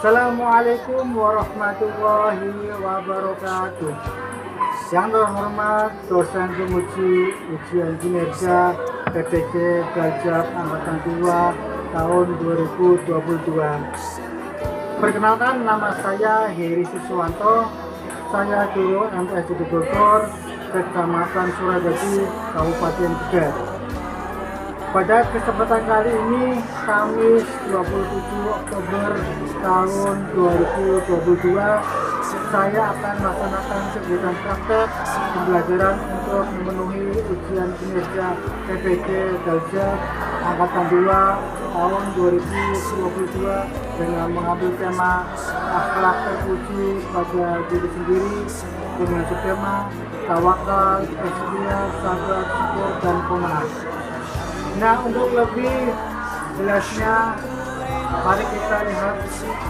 Assalamualaikum warahmatullahi wabarakatuh. Yang terhormat dosen penguji ujian kinerja PPG Gajah Angkatan 2 tahun 2022. Perkenalkan, nama saya Heri Siswanto. Saya guru MTS di Bogor, Kecamatan Suragati, Kabupaten Tegal. Pada kesempatan kali ini, Kamis 27 Oktober tahun 2022, saya akan melaksanakan kegiatan praktek pembelajaran untuk memenuhi ujian kinerja PPG Gajah Angkatan 2 tahun 2022 dengan mengambil tema akhlak terpuji pada diri sendiri dengan subtema tawakal, ikhtiar, sabar, syukur, dan qanaah. Nah, untuk lebih jelasnya, mari kita lihat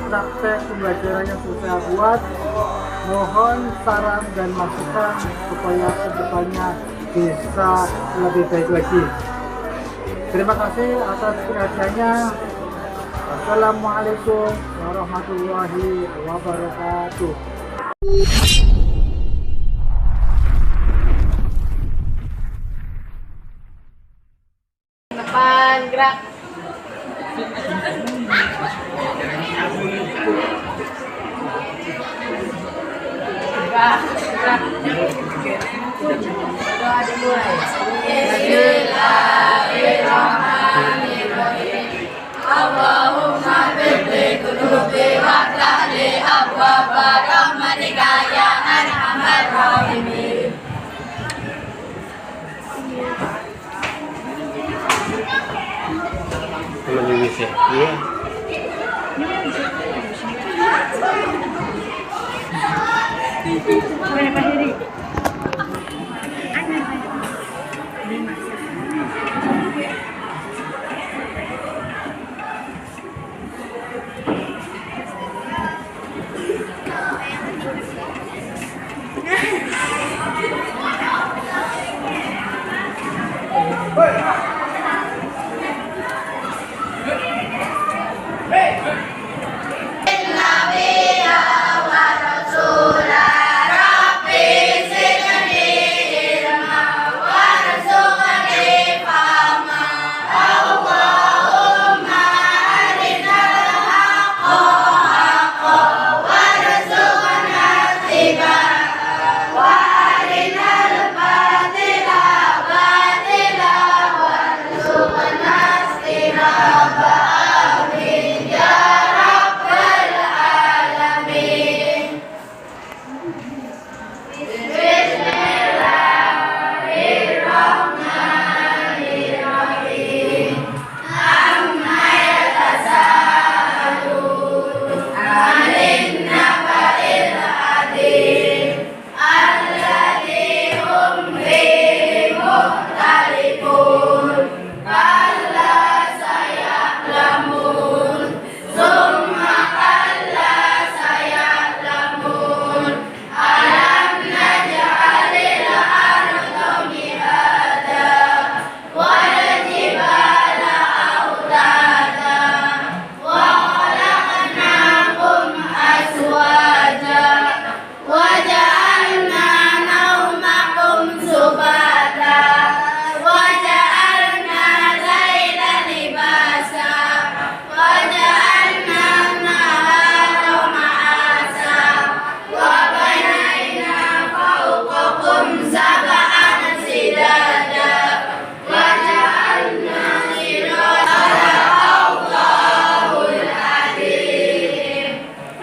praktek pembelajaran yang sudah saya buat. Mohon saran dan masukan supaya kedepannya bisa lebih baik lagi. Terima kasih atas perhatiannya. Assalamualaikum warahmatullahi wabarakatuh. Depan gerak. Gerak. Doa dimulai. Bismillahirrahmanirrahim. Allahumma bibi qulubi wa tahli abwaba rahmatika ya arhamar rahimin. Menulis ya? Iya. Mana Pak Heri?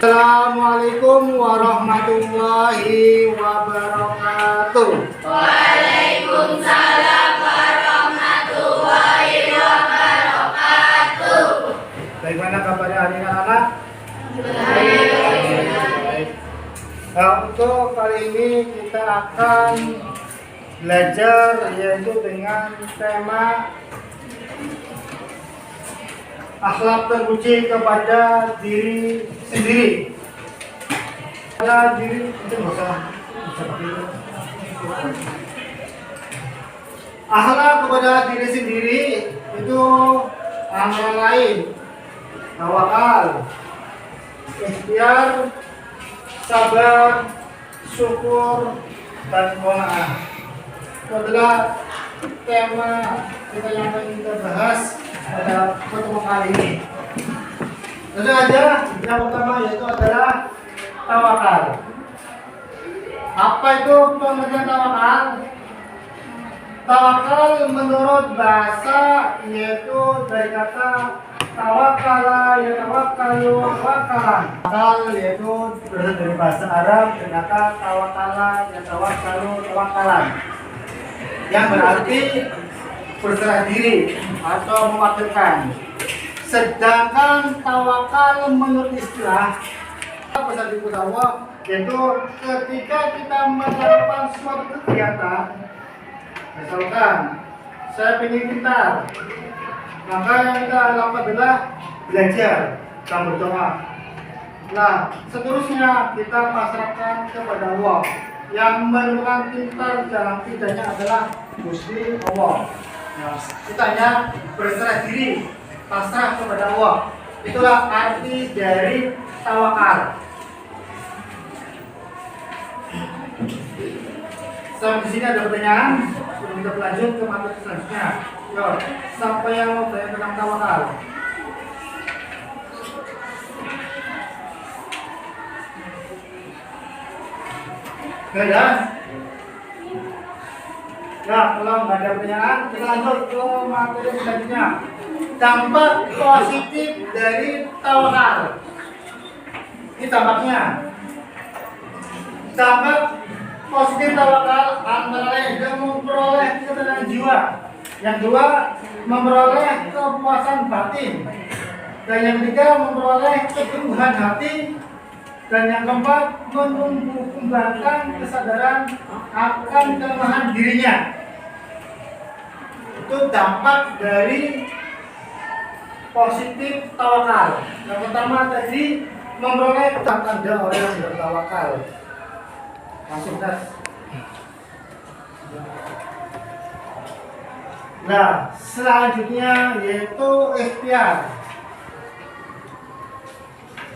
Assalamualaikum warahmatullahi wabarakatuh. Waalaikumsalam warahmatullahi wabarakatuh. Bagaimana kabarnya anak-anak? Baik. Nah, untuk kali ini kita akan belajar yaitu dengan tema akhlak terpuji kepada diri sendiri. Pada diri itu nggak usah pakai itu. Akhlak kepada diri sendiri itu antara lain tawakal, ikhtiar, sabar, syukur, dan qanaah. Itu adalah tema kita yang akan kita bahas pada pertemuan kali ini. Tentu saja yang pertama yaitu adalah tawakal. Apa itu pengertian tawakal? Tawakal menurut bahasa yaitu dari kata tawakala, ya tawakalu, tawakalan. Tawakal yaitu berasal dari bahasa Arab dari kata tawakala, ya tawakalu, tawakalan, yang berarti berserah diri atau mewakilkan. Sedangkan tawakal menurut istilah bahasa Allah yaitu ketika kita melakukan suatu kegiatan, misalkan saya ingin pintar, maka yang kita lakukan adalah belajar dan berdoa. Nah, seterusnya kita pasrahkan kepada Allah. Yang menentukan pintar dalam tidaknya adalah Gusti Allah. Nah, kita hanya berserah diri, pasrah kepada Allah. Itulah arti dari tawakal. Sampai di sini ada pertanyaan, sebelum kita lanjut ke materi selanjutnya. Yo, siapa yang mau bertanya tentang tawakal? Ada? Ya, kalau nggak ada pertanyaan, kita lanjut ke materi selanjutnya. Dampak positif dari tawakal. Ini dampaknya. Dampak positif tawakal antara lain dia memperoleh ketenangan jiwa, yang kedua memperoleh kepuasan batin, dan yang ketiga memperoleh keteguhan hati, dan yang keempat menumbuh kembangkan kesadaran akan kelemahan dirinya. Itu dampak dari positif tawakal. Yang pertama tadi memperoleh tanda orang yang bertawakal. Masuk das. Nah, selanjutnya yaitu ikhtiar.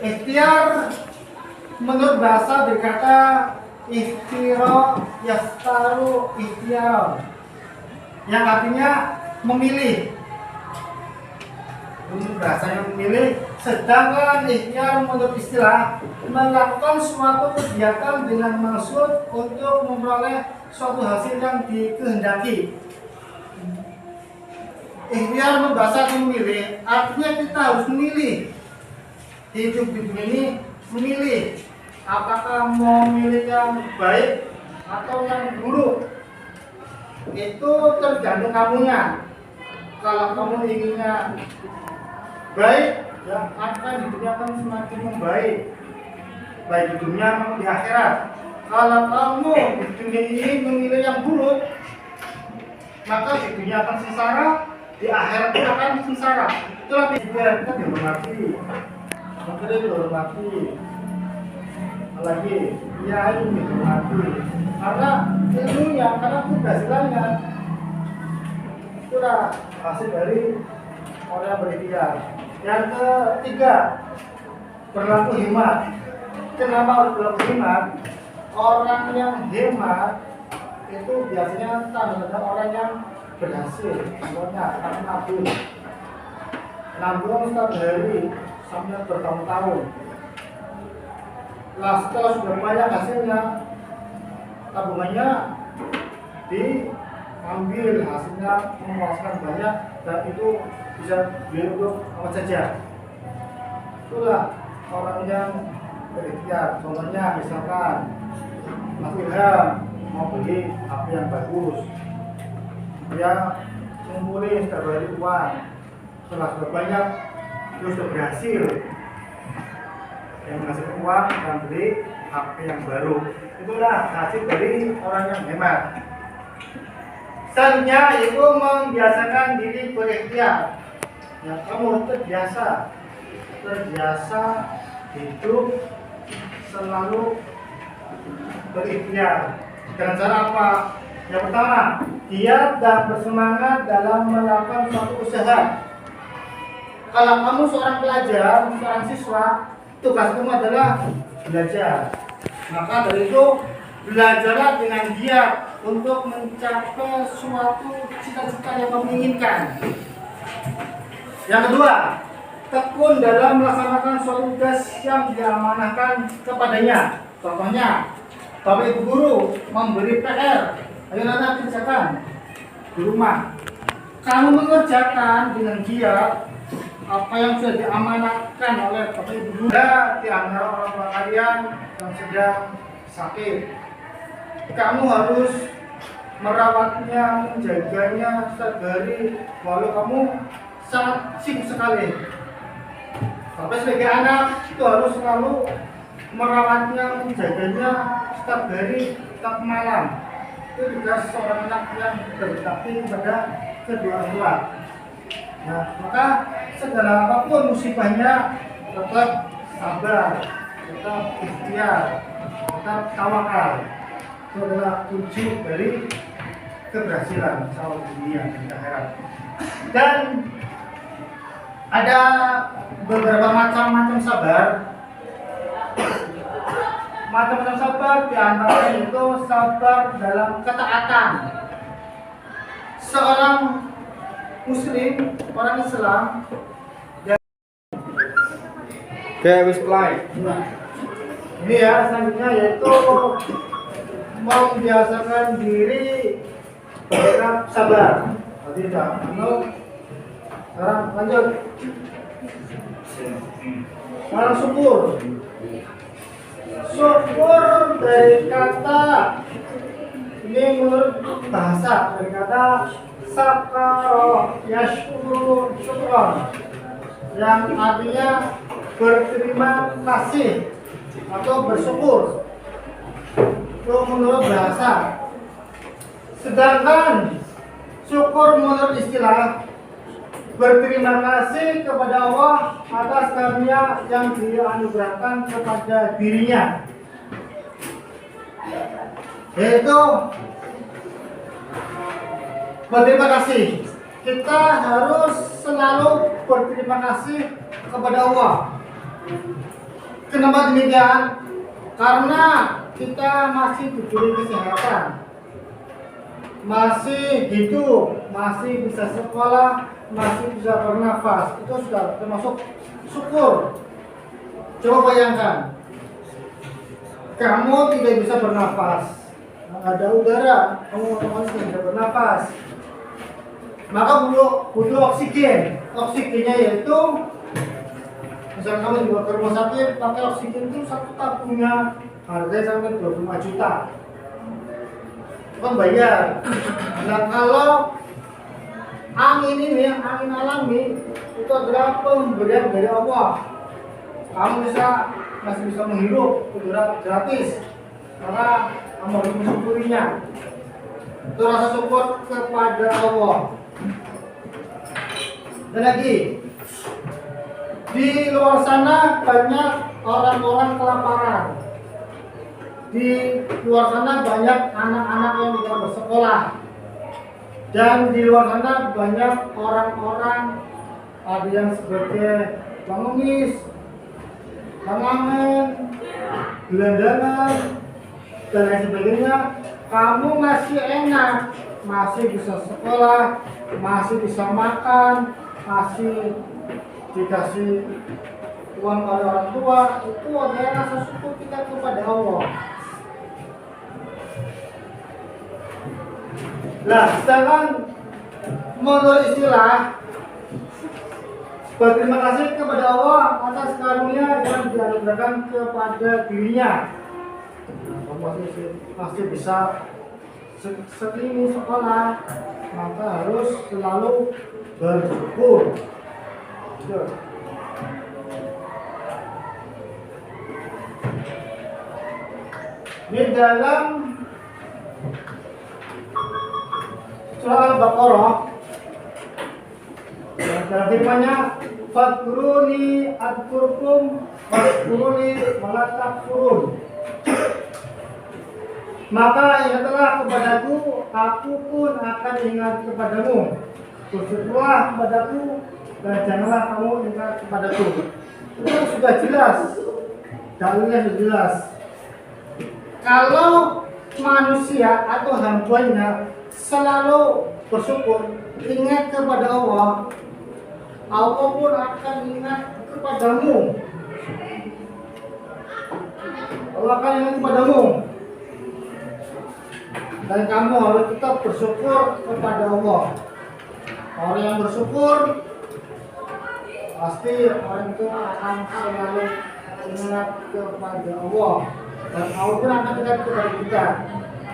Ikhtiar menurut bahasa berkata ikhtiro yastaru ikhtiar, yang artinya memilih. Menurut bahasa yang memilih. Sedangkan ikhtiar menurut istilah melakukan suatu kegiatan dengan maksud untuk memperoleh suatu hasil yang dikehendaki. Ikhtiar menurut bahasa memilih artinya kita harus memilih. Hidup di dunia ini memilih apakah mau memilih yang baik atau yang buruk. Itu tergantung kamunya. Kalau kamu inginnya baik, ya akan di dunia akan semakin membaik, baik di dunia maupun di akhirat. Kalau kamu di dunia ini memilih yang buruk, maka di dunia akan sengsara, di akhirat pun akan sengsara. Itulah kita dihormati, menteri dihormati, apalagi kiai dihormati, karena ilmunya, karena keberhasilannya. Itulah hasil dari orang yang berikhtiar. Yang ketiga, berlaku hemat. Kenapa harus berlaku hemat? Orang yang hemat itu biasanya tanda orang yang berhasil. Contohnya, akan nabung. Nabung setiap hari sampai bertahun-tahun. Nah, setelah sudah banyak hasilnya, tabungannya diambil, hasilnya memuaskan banyak, dan itu bisa dihidup apa saja. Itulah orang yang berikhtiar. Contohnya misalkan Mas Ilham mau beli HP yang bagus, dia ngumpulin setiap hari uang. Setelah sudah banyak, dia sudah berhasil yang menghasilkan uang dan beli HP yang baru. Itulah hasil dari orang yang hemat. Selanjutnya itu membiasakan diri berikhtiar. Ya, kamu terbiasa hidup selalu berikhtiar. Dengan cara apa? Yang pertama, giat dan bersemangat dalam melakukan suatu usaha. Kalau kamu seorang pelajar, seorang siswa, tugas kamu adalah belajar. Maka dari itu belajarlah dengan giat untuk mencapai suatu cita-cita yang kamu inginkan. Yang kedua, tekun dalam melaksanakan suatu tugas yang diamanahkan kepadanya. Contohnya, Bapak Ibu guru memberi PR, ayo anak kerjakan di rumah. Kamu mengerjakan dengan giat apa yang sudah diamanahkan oleh Bapak Ibu guru. Di antara orang tua kalian yang sedang sakit, kamu harus merawatnya, menjaganya setiap hari, walau kamu sangat sibuk sekali. Tapi sebagai anak itu harus selalu merawatnya, menjaganya setiap hari, setiap malam. Itu juga seorang anak yang berbakti kepada kedua orang tua. Nah, maka segala apapun musibahnya tetap sabar, tetap ikhtiar, tetap tawakal. Itu adalah kunci dari keberhasilan sahabat dunia dan akhirat. Dan ada beberapa macam-macam sabar. Macam-macam sabar di antaranya itu sabar dalam ketaatan. Seorang muslim, orang Islam, Wis play. nah, ini ya selanjutnya yaitu membiasakan diri bersikap sabar. Tadi sudah sekarang lanjut. Sekarang syukur. Syukur dari kata ini menurut bahasa dari kata sakaro yashkuru syukron, yang artinya berterima kasih atau bersyukur. Itu menurut bahasa. Sedangkan syukur menurut istilah berterima kasih kepada Allah atas karunia yang dianugerahkan kepada dirinya, yaitu berterima kasih. Kita harus selalu berterima kasih kepada Allah. Kenapa demikian? Karena kita masih diberi kesehatan, masih hidup, masih bisa sekolah, masih bisa bernafas. Itu sudah termasuk syukur. Coba bayangkan, kamu tidak bisa bernafas, ada udara, kamu otomatis tidak bisa bernafas, maka butuh oksigen. Oksigennya yaitu, misalnya kamu dibawa ke rumah sakit, pakai oksigen itu satu tabungnya harganya sampai 25 juta. Kan bayar. Nah, kalau angin ini, angin alami, itu adalah pemberian dari Allah. Kamu masih bisa menghirup udara gratis, maka kamu harus mensyukurinya. Itu rasa syukur kepada Allah. Dan lagi, di luar sana banyak orang-orang kelaparan. Di luar sana banyak anak-anak yang tidak bersekolah. Dan di luar sana banyak orang-orang, ada yang sebagai pengemis, pengamen, gelandangan, dan lain sebagainya. Kamu masih enak, masih bisa sekolah, masih bisa makan, masih dikasih uang oleh orang tua. Itu adalah rasa syukur kita kepada Allah. Nah, sedangkan menurut istilah berterima kasih kepada Allah atas karunia yang dianugerahkan kepada dirinya. Kamu masih bisa sekini sekolah, maka harus selalu bersyukur. Di dalam surah Al-Baqarah, dalam firman-Nya, "Fadkuruni adkurkum wadkuruni wala takfurun." Maka ingatlah kepadaku, aku pun akan ingat kepadamu. Bersujudlah kepadaku dan janganlah kamu ingat kepadaku. Itu sudah jelas dalilnya jelas. Kalau manusia atau hambanya selalu bersyukur, ingat kepada Allah, Allah pun akan ingat kepadamu. Allah akan ingat kepadamu. Dan kamu harus tetap bersyukur kepada Allah. Orang yang bersyukur pasti orang itu akan selalu ingat kepada Allah. Dan Allah pun akan ingat kepada kita.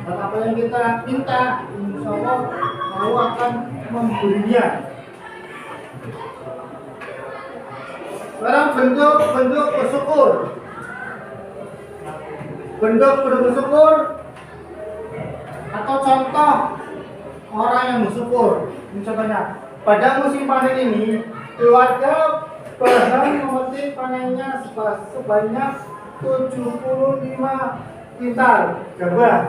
Dan apa yang kita minta, insya Allah Allah akan memberinya. Sekarang bentuk bersyukur. Bentuk bersyukur atau contoh orang yang bersyukur. Contohnya, pada musim panen ini keluarga bahan memetik panennya sebanyak 75 kintal gabah.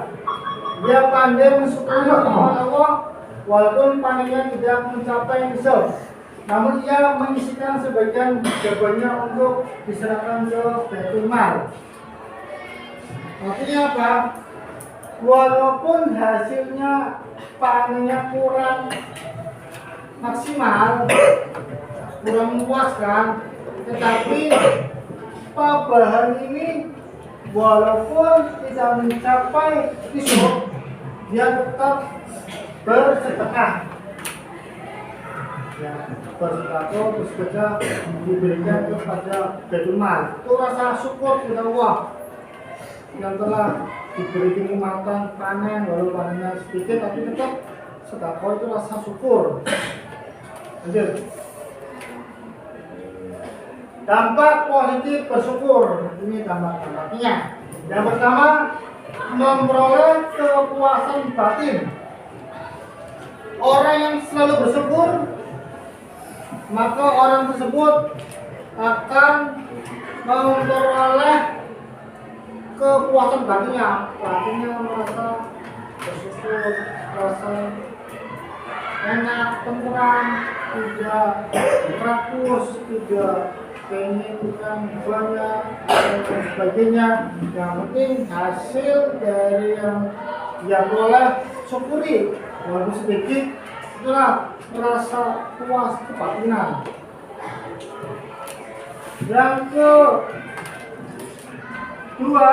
Dia pandai mensyukuri kepada Allah walaupun panennya tidak mencapai nisab. Namun ia menyisihkan sebagian gabahnya untuk diserahkan ke Baitul Mal. Artinya apa? Walaupun hasilnya panennya kurang maksimal, kurang memuaskan, tetapi bahan ini walaupun tidak mencapai nisab, dia tetap bersedekah. Ya, bersedekah diberikan kepada Baitul Mal. Itu rasa syukur kepada Allah yang telah diberi kenikmatan panen, walau panennya sedikit tapi tetap sedekah, itu rasa syukur. Lanjut. Dampak positif bersyukur, ini dampak-dampaknya. Yang pertama, memperoleh kepuasan batin. Orang yang selalu bersyukur, maka orang tersebut akan memperoleh kepuasan batinnya. Batinnya merasa bersyukur, merasa enak, tenteram, tidak rakus, tidak pengen yang banyak dan sebagainya. Yang penting hasil dari yang boleh syukuri walaupun sedikit, itulah merasa puas kebatinan. Yang kedua,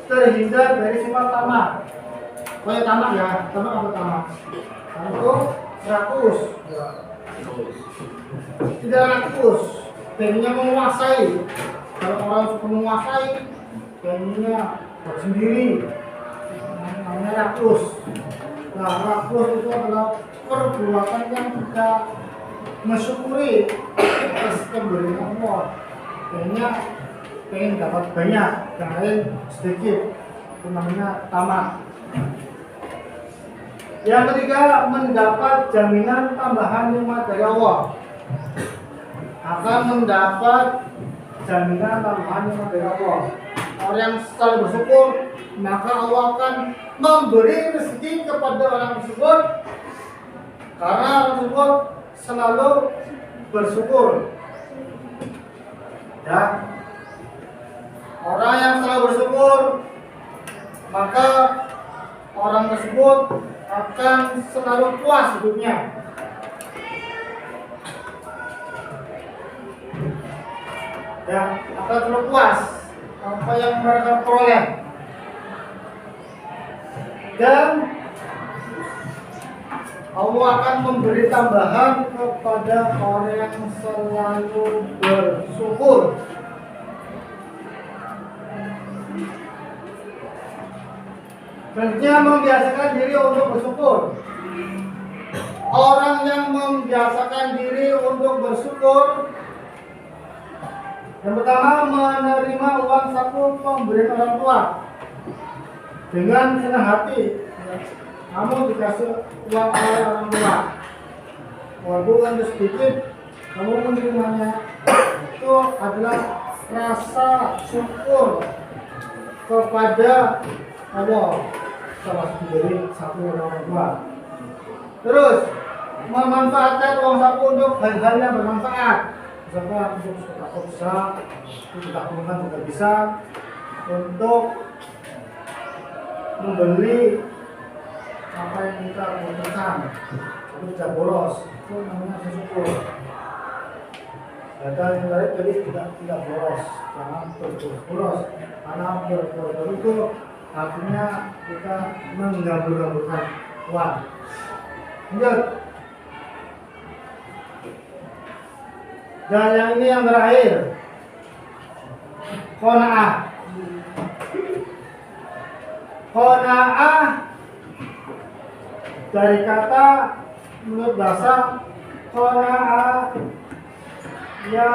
terhindar dari sifat tamak. Kayak tamak ya, tamak apa tamak? Tamak itu rakus, tidak rakus, pengennya menguasai. Kalau orang suka menguasai, pengennya sendiri, namanya rakus. Nah, rakus itu adalah perbuatan yang tidak mensyukuri atas pemberian Allah. Pengen dapat banyak, yang lain sedikit. Itu namanya tamak. Yang ketiga, mendapat jaminan tambahan nikmat dari Allah. Akan mendapat jaminan tambahan nikmat dari Allah. Orang yang selalu bersyukur, maka Allah akan memberi rezeki kepada orang tersebut, karena orang tersebut selalu bersyukur. Ya, orang yang selalu bersyukur, maka orang tersebut akan selalu puas hidupnya. Ya, akan selalu puas apa yang mereka peroleh. Dan Allah akan memberi tambahan kepada orang yang selalu bersyukur. Selanjutnya, membiasakan diri untuk bersyukur. Orang yang membiasakan diri untuk bersyukur, yang pertama, menerima uang saku pemberian orang tua dengan senang hati. Kamu dikasih uang oleh orang tua, walaupun sedikit, kamu menerimanya. Itu adalah rasa syukur kepada Allah telah diberi saku oleh orang tua. Terus, memanfaatkan uang saku untuk hal-hal yang bermanfaat. misalkan untuk toko bisa, untuk tabungan juga bisa, untuk membeli apa yang kita butuhkan, tapi tidak boros, itu namanya bersyukur. Dan yang lain jadi tidak boros, jangan boros, karena boros itu artinya kita menggabur-gaburkan uang. Lanjut. Dan yang ini yang terakhir, qanaah. Qanaah dari kata menurut bahasa qanaah ya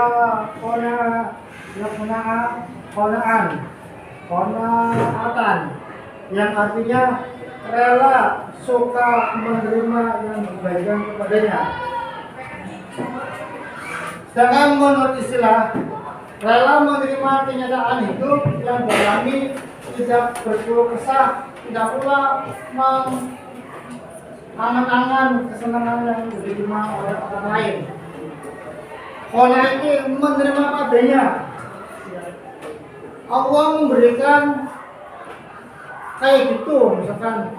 qanaan, qanaatan, yang artinya rela, suka menerima yang diberikan kepadanya. Sedangkan menurut istilah, rela menerima kenyataan hidup yang dialami, tidak berkeluh kesah, tidak pula mengangan-angan kesenangan yang diterima oleh orang lain. Qanaah ini menerima padanya. Allah memberikan kayak gitu, misalkan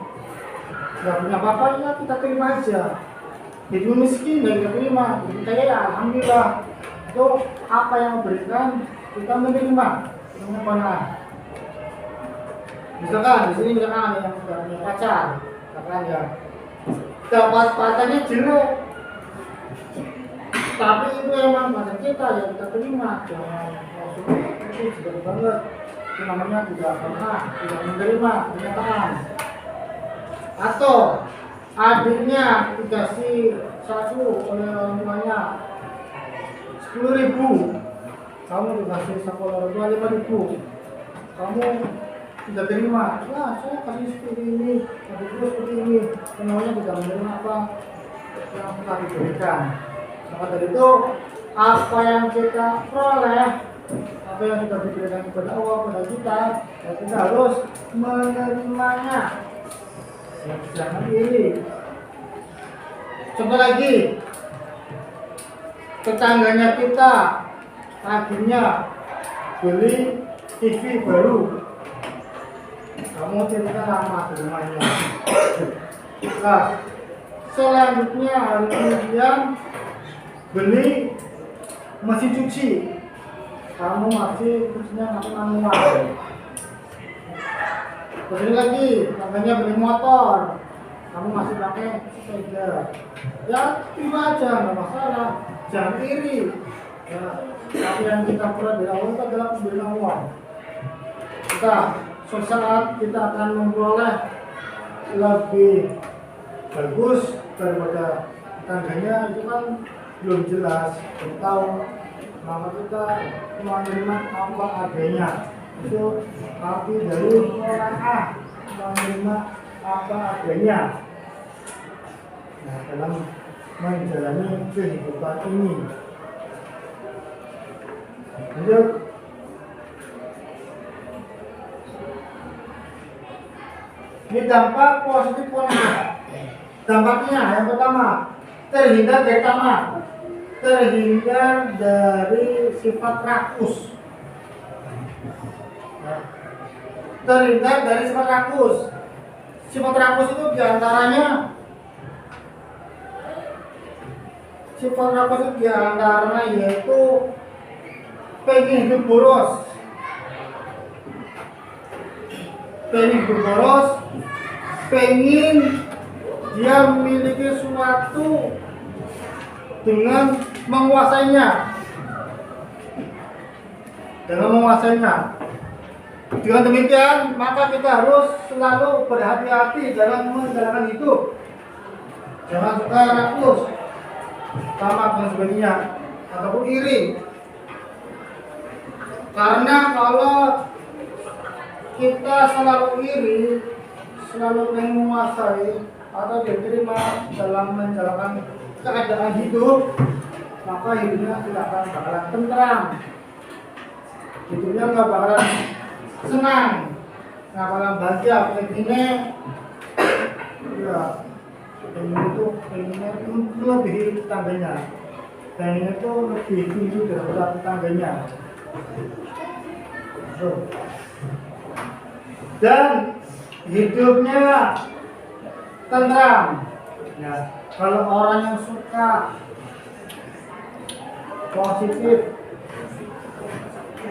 nggak punya apa-apa ya kita terima aja. Hidup miskin dan kita terima, hidup kaya ya alhamdulillah. Itu apa yang memberikan kita menerima dengan qanaah. Misalkan di sini misalkan ada yang sudah punya pacar, misalkan ya dapat pacarnya jelek, tapi itu emang pacar kita ya kita terima. Jangan langsung itu sudah banget. Itu namanya tidak pernah, tidak menerima kenyataan. Atau adiknya dikasih satu oleh orang tuanya 10.000, kamu dikasih sekolah orang tua 5.000, kamu tidak terima. Ya saya kasih seperti ini, kasih terus seperti ini, semuanya tidak menerima apa yang telah diberikan. Maka dari itu apa yang kita peroleh, apa yang sudah diberikan kepada Allah kepada kita, ya kita harus menerimanya. Jangan iri. Contoh lagi, tetangganya kita akhirnya beli TV baru, kamu cerita sama di rumahnya. Nah, selanjutnya hari kemudian beli mesin cuci, kamu masih cucinya manual. Terus lagi, namanya beli motor, kamu masih pakai sepeda. Ya, terima aja, nggak masalah. Jangan iri. Ya, tapi yang kita perlu dari awal itu adalah pemberian uang. Suatu saat kita akan memperoleh lebih bagus daripada tetangganya, itu kan belum jelas, belum tahu. Maka kita menerima apa adanya. Itu arti dari qanaah, menerima apa adanya. Nah, dalam menjalani kehidupan ini. Lanjut. Ini dampak positif qanaah. Dampaknya yang pertama, terhindar dari tamak, terhindar dari sifat rakus. Terhindar dari sifat rakus. Sifat rakus itu diantaranya yaitu pengen hidup boros, pengen dia memiliki sesuatu dengan menguasainya. Dengan demikian, maka kita harus selalu berhati-hati dalam menjalankan hidup. Jangan suka rakus, tamak dan sebagainya, ataupun iri. Karena kalau kita selalu iri, selalu ingin menguasai atau diterima dalam menjalankan keadaan hidup, maka hidupnya tidak akan bakalan tentram, hidupnya nggak bakalan senang, nggak bakalan bahagia. Begini ya, pengennya melebihi tetangganya. pengen itu lebih tinggi daripada tetangganya. Tuh. Dan hidupnya tentram. Ya, kalau orang yang suka positif,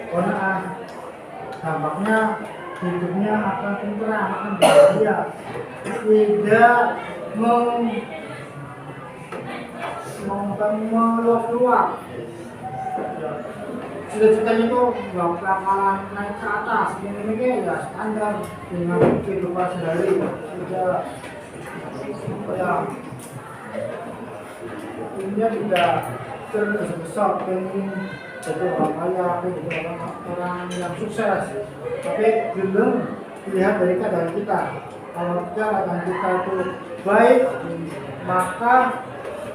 kona'ah, dampaknya hidupnya akan tentram, akan bahagia, tidak meluap-luap. Cita-citanya itu nggak bakalan naik ke atas, ini ya standar dengan kehidupan sehari. Tidak kayak ini tidak tergesa-gesa pengen jadi orang kaya, pengen jadi orang yang sukses, tapi belum dilihat dari keadaan kita. Kalau keadaan kita itu baik, maka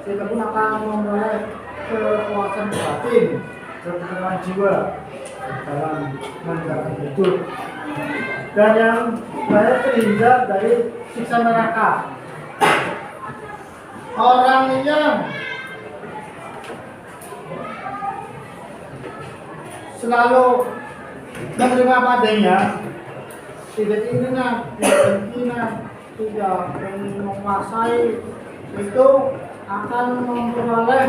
kita pun akan memperoleh kepuasan batin, ketenangan jiwa dalam menjalani hidup, dan yang baik terhindar dari siksa neraka. Orang yang selalu menerima padanya, tidak ingin, tidak ingin menguasai, itu akan memperoleh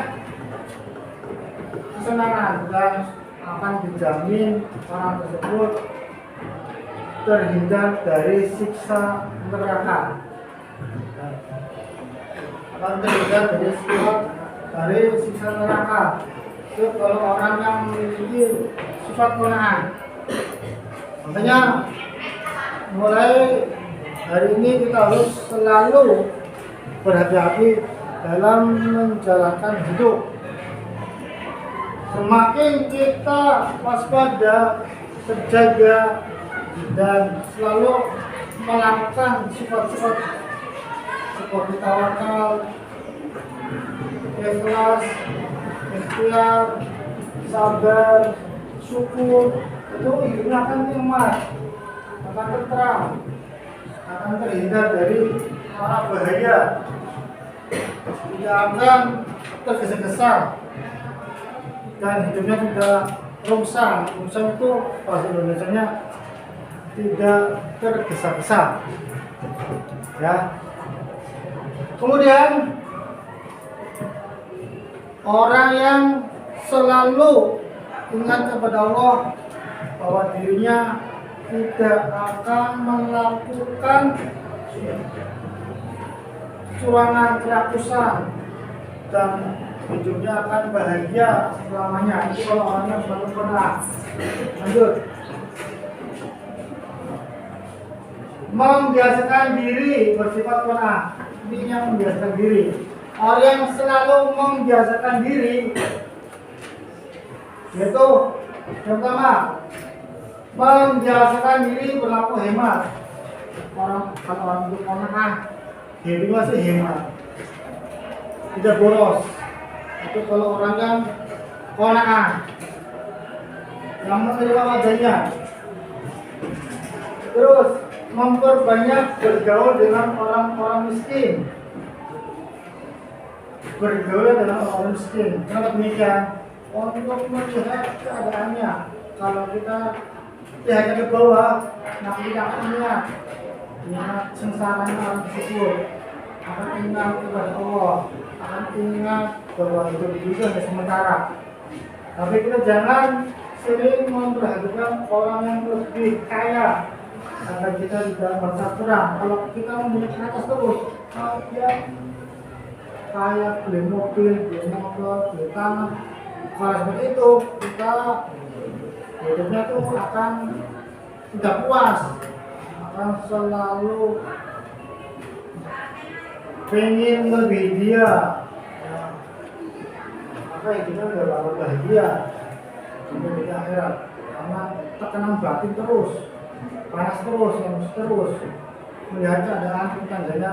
kesenangan dan akan dijamin orang tersebut terhindar dari siksa neraka. Akan terhindar dari siksa neraka. Itu kalau orang yang memiliki sifat kona'ah. Makanya mulai hari ini kita harus selalu berhati-hati dalam menjalankan hidup. Semakin kita waspada, terjaga, dan selalu melakukan sifat-sifat seperti tawakal, ikhlas, ikhtiar, sabar, syukur, itu hidupnya akan nikmat, akan tentram, akan terhindar dari mara bahaya, tidak akan tergesa-gesa, dan hidupnya tidak rungsang. Rungsang itu bahasa Indonesianya tidak tergesa-gesa. Ya. Kemudian orang yang selalu ingat kepada Allah bahwa dirinya tidak akan melakukan curangan, kerakusan, dan hidupnya akan bahagia selamanya. Itu kalau orangnya selalu pernah. Lanjut. Membiasakan diri bersifat kona'ah. Ini yang membiasakan diri. Orang yang selalu membiasakan diri, yaitu yang pertama, membiasakan diri berlaku hemat. Kalau orang itu kona'ah, diri masih hemat, tidak boros. Itu kalau orang yang kona'ah, yang menerima adanya. Terus memperbanyak bergaul dengan orang-orang miskin. Bergaul dengan orang miskin. Kenapa demikian? Untuk melihat keadaannya. Kalau kita lihatnya ke bawah, nah kita akan ingat sengsaranya orang tersebut, akan ingat kepada Allah, akan ingat bahwa hidup itu hanya sementara. Tapi kita jangan sering memperhatikan orang yang lebih kaya, agar kita tidak merasa kurang. Kalau kita memiliki atas terus, kalau dia kaya, beli mobil, beli motor, beli tanah, kalau seperti itu kita hidupnya tuh akan tidak puas, akan selalu pengen lebih dia. Maka hidupnya udah bakal bahagia sampai di akhirat, karena tekanan batin terus, panas terus, emosi terus, melihat keadaan tetangganya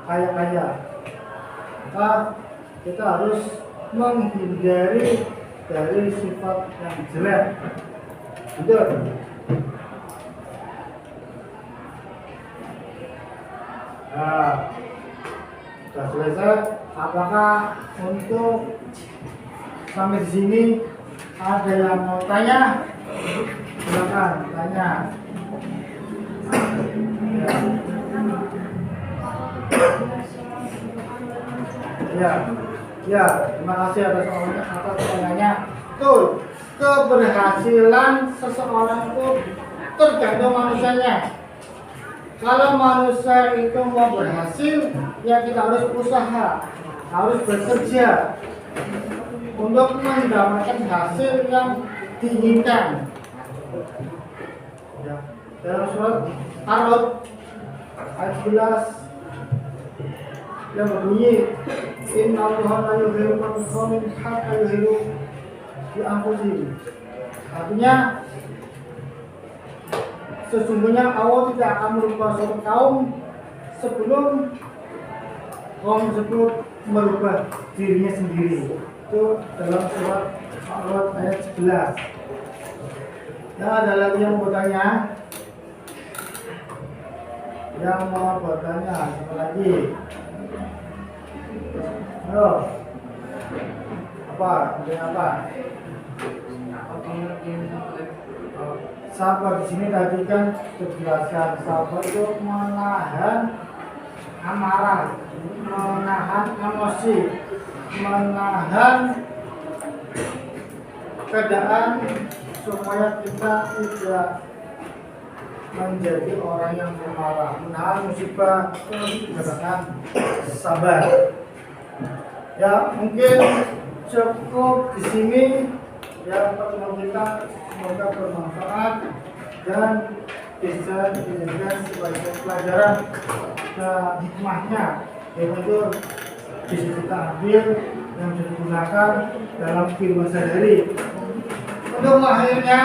kaya-kaya. Maka kita harus menghindari dari sifat yang jelek. Betul. Nah, sudah selesai. Apakah untuk Sampai di sini ada yang mau tanya? Silakan tanya. Ya, ya, terima kasih atas pertanyaannya. Betul, keberhasilan seseorang itu tergantung manusianya. Kalau manusia itu mau berhasil, ya kita harus usaha, harus bekerja untuk mendapatkan hasil yang diinginkan. Ya, dalam surat Ar-Ra'd ayat 11 yang berbunyi, Inna Allaha la yuhibbu al-qawmin hatta yuhibbu bi anfusihim. Artinya, sesungguhnya Allah tidak akan merubah suatu kaum sebelum kaum tersebut merubah dirinya sendiri. Itu dalam surat Ar-Ra'd ayat 11. Ya, ada lagi yang bertanya? Yang mau bertanya, siapa lagi? Halo. Apa? Apa? Sabar di sini tadi kan dijelaskan, sabar itu menahan amarah, menahan emosi, menahan keadaan supaya kita tidak menjadi orang yang pemarah, menahan musibah, menggunakan sabar. Ya, mungkin cukup di sini ya pertemuan kita, semoga bermanfaat dan bisa dijadikan sebagai pelajaran dan hikmahnya, yaitu bisa kita ambil yang bisa digunakan dalam kehidupan sehari-hari. Untuk akhirnya,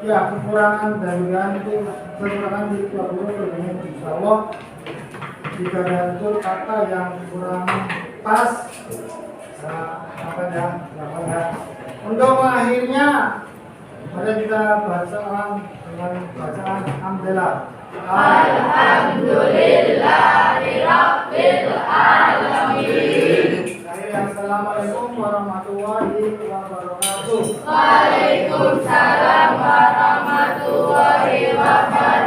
ya kekurangan dan kekurangan di insya Allah. Jika ada itu kata yang kurang pas, untuk akhirnya mari kita bacaan dengan bacaan alhamdulillah. Alhamdulillahirabbil alamin. Assalamualaikum warahmatullahi wabarakatuh. Waalaikumsalam warahmatullahi wabarakatuh.